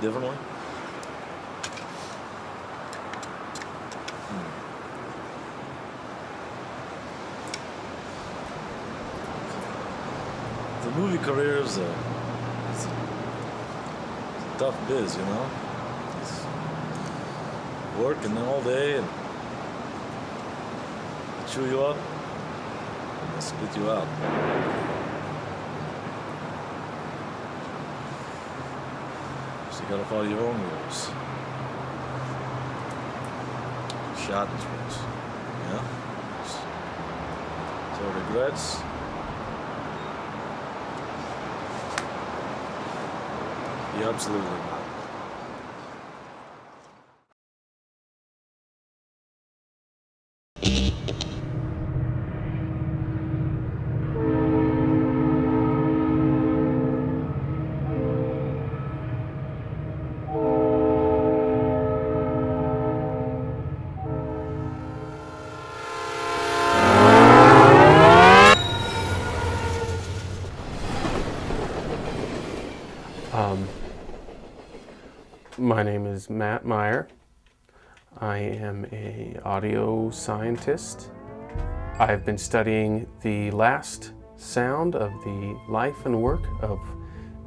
differently? The movie career is a tough biz, you know? It's working all day and they chew you up and they spit you out. So you gotta follow your own rules. Schatten's rules. Yeah? So regrets. Yeah, absolutely not. My name is Matt Meyer. I am an audio scientist. I've been studying the last sound of the life and work of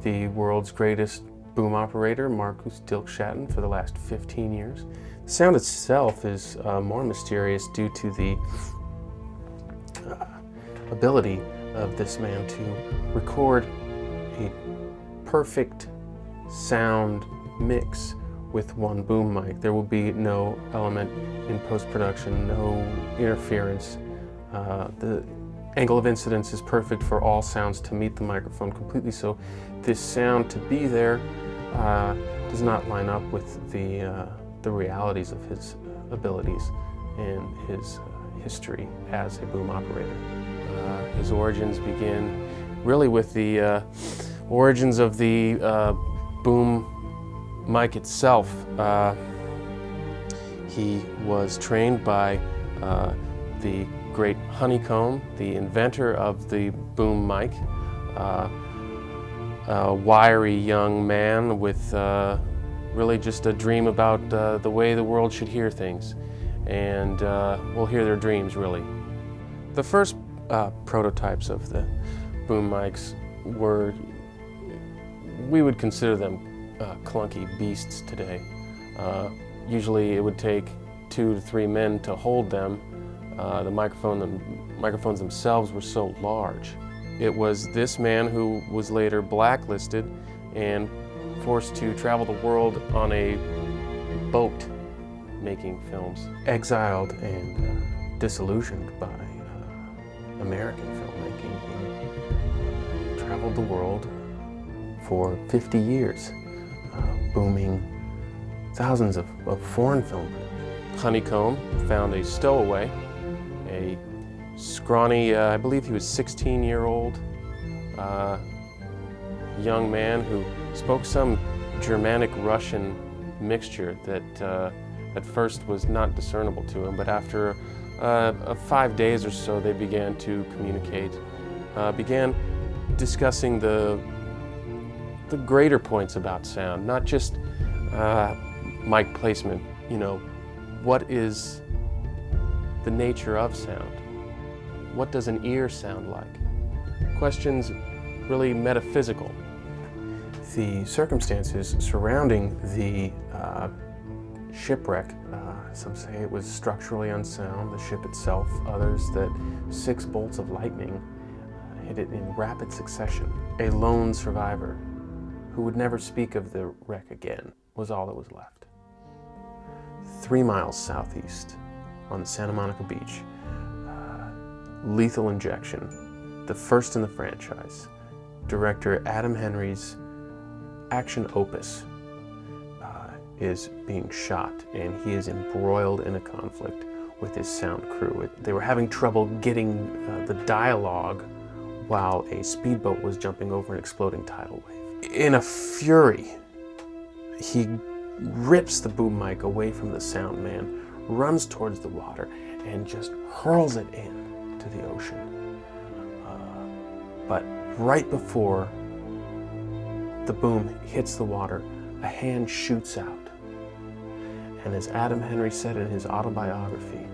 the world's greatest boom operator, Marlcoos Schatten, for the last 15 years. The sound itself is more mysterious due to the ability of this man to record a perfect sound mix with one boom mic. There will be no element in post-production, no interference. The angle of incidence is perfect for all sounds to meet the microphone completely, so this sound to be there does not line up with the realities of his abilities and his history as a boom operator. His origins begin really with the origins of the boom mic itself. He was trained by the great Honeycomb, the inventor of the boom mic, a wiry young man with really just a dream about the way the world should hear things, and we'll hear their dreams, really. The first prototypes of the boom mics were, we would consider them clunky beasts today. Usually it would take 2 to 3 men to hold them. The microphones themselves were so large. It was this man who was later blacklisted and forced to travel the world on a boat making films. Exiled and disillusioned by American filmmaking, he traveled the world for 50 years. Booming thousands of foreign film. Honeycomb found a stowaway, a scrawny, I believe he was 16-year-old young man who spoke some Germanic-Russian mixture that at first was not discernible to him, but after 5 days or so they began to communicate, began discussing the greater points about sound, not just mic placement. You know, what is the nature of sound? What does an ear sound like? Questions really metaphysical. The circumstances surrounding the shipwreck, some say it was structurally unsound, the ship itself, others that 6 bolts of lightning hit it in rapid succession. A lone survivor who would never speak of the wreck again was all that was left. 3 miles southeast on the Santa Monica beach, Lethal Injection, the first in the franchise, director Adam Henry's action opus is being shot, and he is embroiled in a conflict with his sound crew. They were having trouble getting the dialogue while a speedboat was jumping over an exploding tidal wave. In a fury, he rips the boom mic away from the sound man, runs towards the water, and just hurls it into the ocean. But right before the boom hits the water, a hand shoots out. And as Adam Henry said in his autobiography,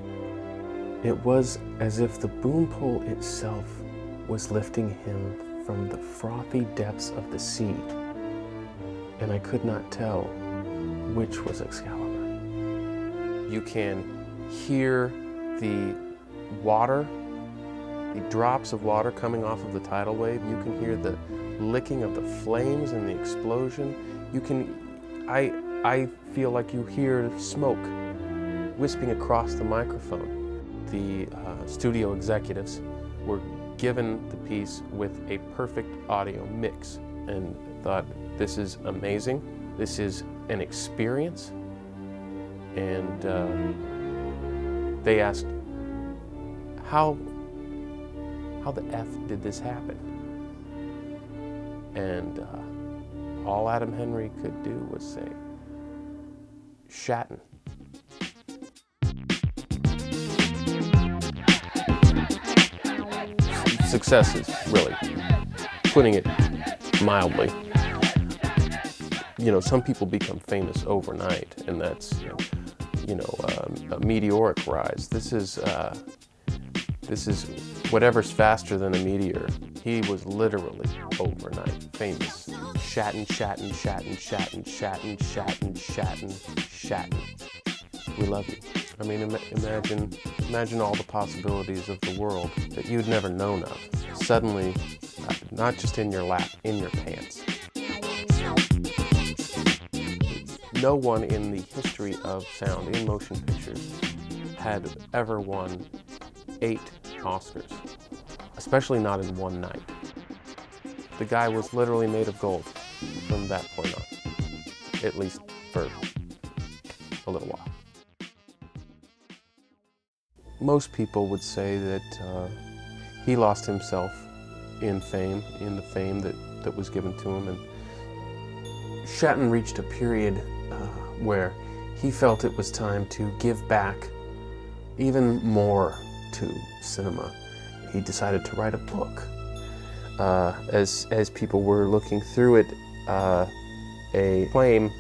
it was as if the boom pole itself was lifting him from the frothy depths of the sea, and I could not tell which was Excalibur. You can hear the water, the drops of water coming off of the tidal wave. You can hear the licking of the flames and the explosion. I feel like you hear smoke wisping across the microphone. The studio executives were given the piece with a perfect audio mix and thought, this is amazing, this is an experience. And they asked, how the F did this happen? And all Adam Henry could do was say, Schatten. Success is really, putting it mildly. You know, some people become famous overnight, and that's, a meteoric rise. This is whatever's faster than a meteor. He was literally overnight famous. Schatten, Schatten, Schatten, Schatten, Schatten, Schatten, Schatten, Schatten. We love you. I mean, imagine all the possibilities of the world that you'd never known of. Suddenly, not just in your lap, in your pants. No one in the history of sound in motion pictures had ever won 8 Oscars, especially not in one night. The guy was literally made of gold from that point on, at least for a little while. Most people would say that he lost himself in fame, in the fame that was given to him. And Schatten reached a period where he felt it was time to give back even more to cinema. He decided to write a book. As people were looking through it, a claim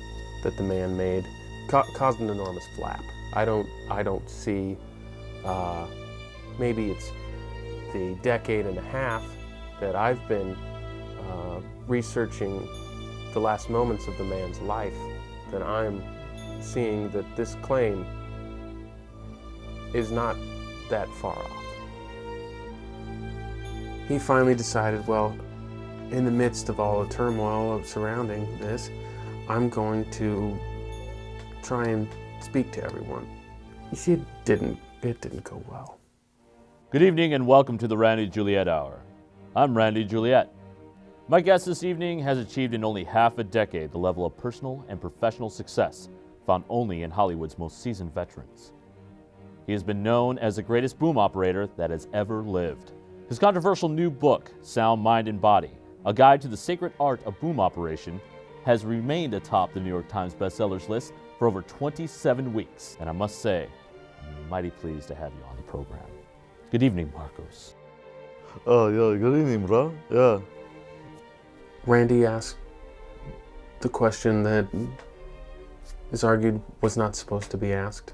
that the man made caused an enormous flap. I don't see. Maybe it's the decade and a half that I've been researching the last moments of the man's life that I'm seeing that this claim is not that far off. He finally decided, well, in the midst of all the turmoil surrounding this, I'm going to try and speak to everyone. You see, it didn't go well. Good evening and welcome to the Randy Juliette Hour. I'm Randy Juliette. My guest this evening has achieved in only half a decade the level of personal and professional success found only in Hollywood's most seasoned veterans. He has been known as the greatest boom operator that has ever lived. His controversial new book, Sound, Mind, and Body, A Guide to the Sacred Art of Boom Operation, has remained atop the New York Times bestsellers list for over 27 weeks. And I must say, I'm mighty pleased to have you on the program. Good evening, Marlcoos. Oh, yeah, good evening, bro. Yeah. Randy asked the question that is argued was not supposed to be asked.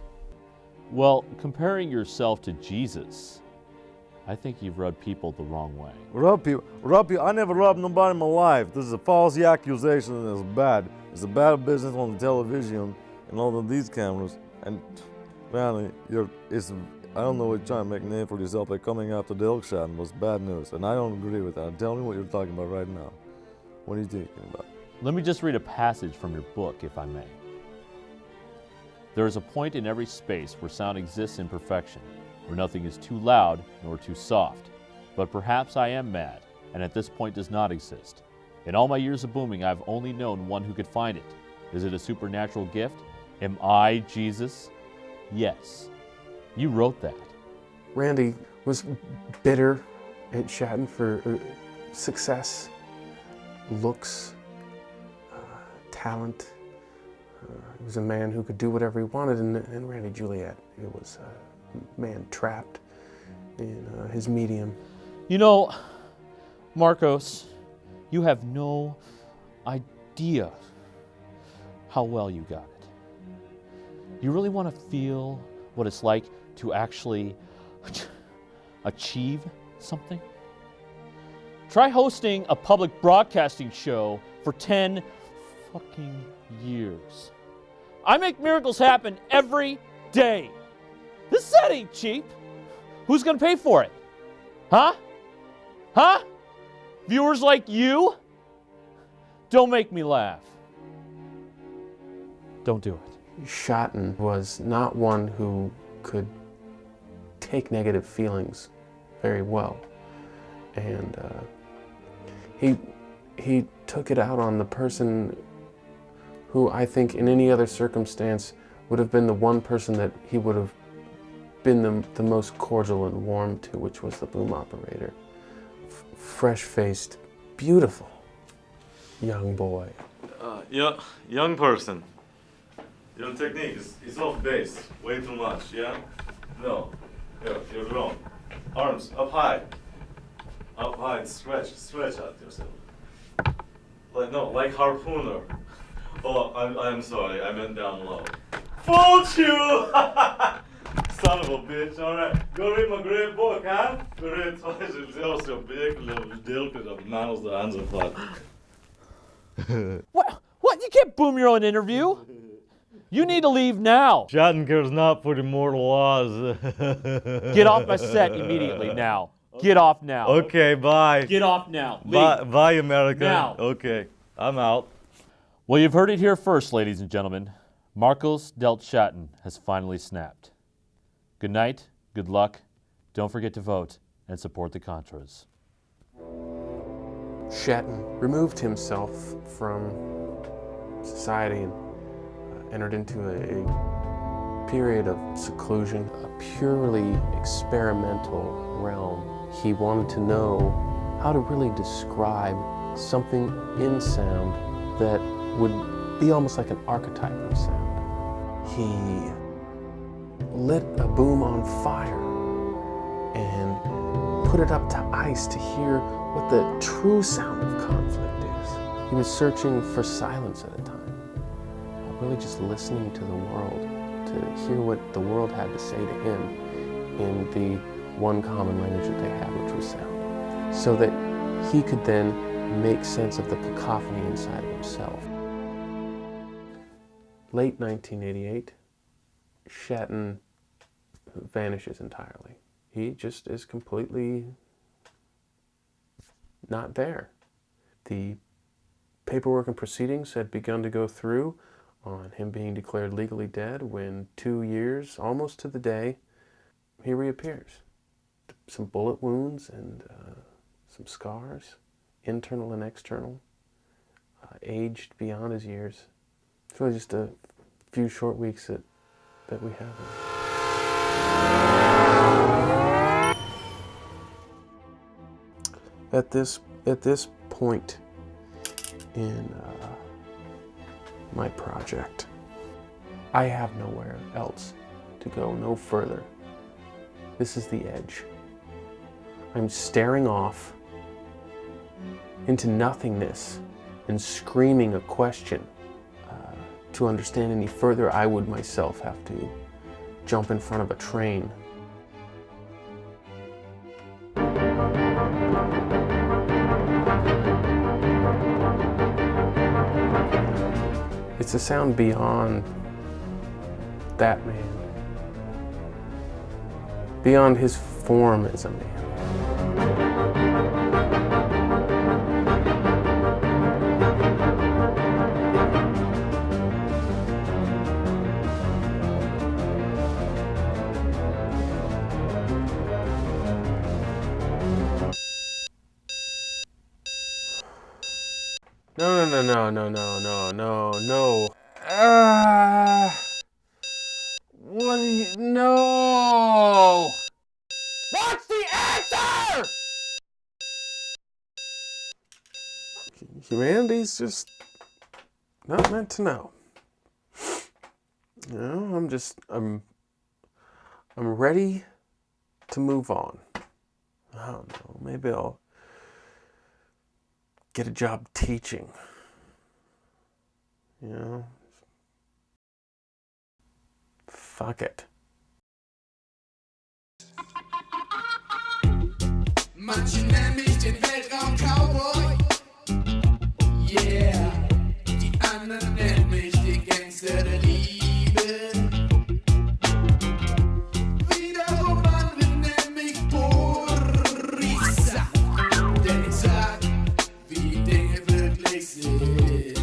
Well, comparing yourself to Jesus, I think you've rubbed people the wrong way. Rub people. I never robbed nobody in my life. This is a false accusation and it's bad. It's a bad business on the television and all of these cameras. And man, I don't know what you're trying to make a name for yourself, but coming after DIelk Schatten was bad news. And I don't agree with that. Tell me what you're talking about right now. What are you thinking about? Let me just read a passage from your book, if I may. There is a point in every space where sound exists in perfection, where nothing is too loud nor too soft. But perhaps I am mad, and at this point does not exist. In all my years of booming, I've only known one who could find it. Is it a supernatural gift? Am I Jesus? Yes. You wrote that. Randy was bitter at Schatten for success, looks, talent. He was a man who could do whatever he wanted, and Randy Juliette, it was a man trapped in his medium. You know, Marlcoos, you have no idea how well you got it. You really want to feel what it's like to actually achieve something? Try hosting a public broadcasting show for 10 fucking years. I make miracles happen every day. This set ain't cheap. Who's gonna pay for it? Huh? Huh? Viewers like you? Don't make me laugh. Don't do it. Schatten was not one who could take negative feelings very well. And he took it out on the person who I think in any other circumstance would have been the one person that he would have been the most cordial and warm to, which was the boom operator. Fresh-faced, beautiful young boy. Young person. Your technique is off base. Way too much, yeah? No. You're wrong. Arms up high. Up high and stretch out yourself. Like harpooner. Oh, I'm sorry, I meant down low. Fooled you! Son of a bitch, alright. Go read my great book, huh? Go read twice så bekliv DIelk av Manos the Anzafat. What? You can't boom your own interview. You need to leave now. Schatten cares not for the mortal laws. Get off my set immediately now. Get off now. Okay, bye. Get off now. Leave. Bye, America. Now. Okay, I'm out. Well, you've heard it here first, ladies and gentlemen. Marlcoos dealt Schatten has finally snapped. Good night, good luck. Don't forget to vote and support the Contras. Schatten removed himself from society and entered into a period of seclusion, a purely experimental realm. He wanted to know how to really describe something in sound that would be almost like an archetype of sound. He lit a boom on fire and put it up to ice to hear what the true sound of conflict is. He was searching for silence at a time, really just listening to the world, to hear what the world had to say to him in the one common language that they had, which was sound, so that he could then make sense of the cacophony inside of himself. Late 1988, Schatten vanishes entirely. He just is completely not there. The paperwork and proceedings had begun to go through on him being declared legally dead when 2 years, almost to the day, he reappears. Some bullet wounds and some scars, internal and external, aged beyond his years. It's really just a few short weeks that we have him. At this point in my project, I have nowhere else to go, no further. This is the edge. I'm staring off into nothingness and screaming a question. To understand any further, I would myself have to jump in front of a train. It's a sound beyond that man, beyond his form as a man. No. What do you... No! What's the answer? Humanity's just not meant to know. You know, I'm ready to move on. I don't know, maybe I'll get a job teaching. You know, fuck it. Manche nennen mich den Weltraum-Cowboy. Yeah. Die anderen nennen mich den Gangster der Liebe. Wiederum andere nennen mich Borisa. Denn ich sag, wie die Dinge wirklich sind.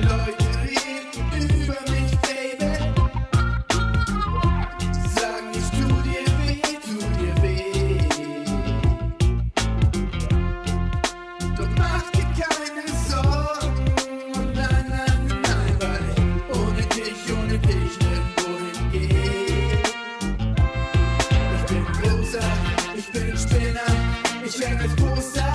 Leute reden über mich, Baby. Sagen, ich tu dir weh. Doch mach dir keine Sorgen. Nein, weil ohne dich nirgendwo hingehen. Ich bin Rosa, ich bin Spinner, ich häng als Poster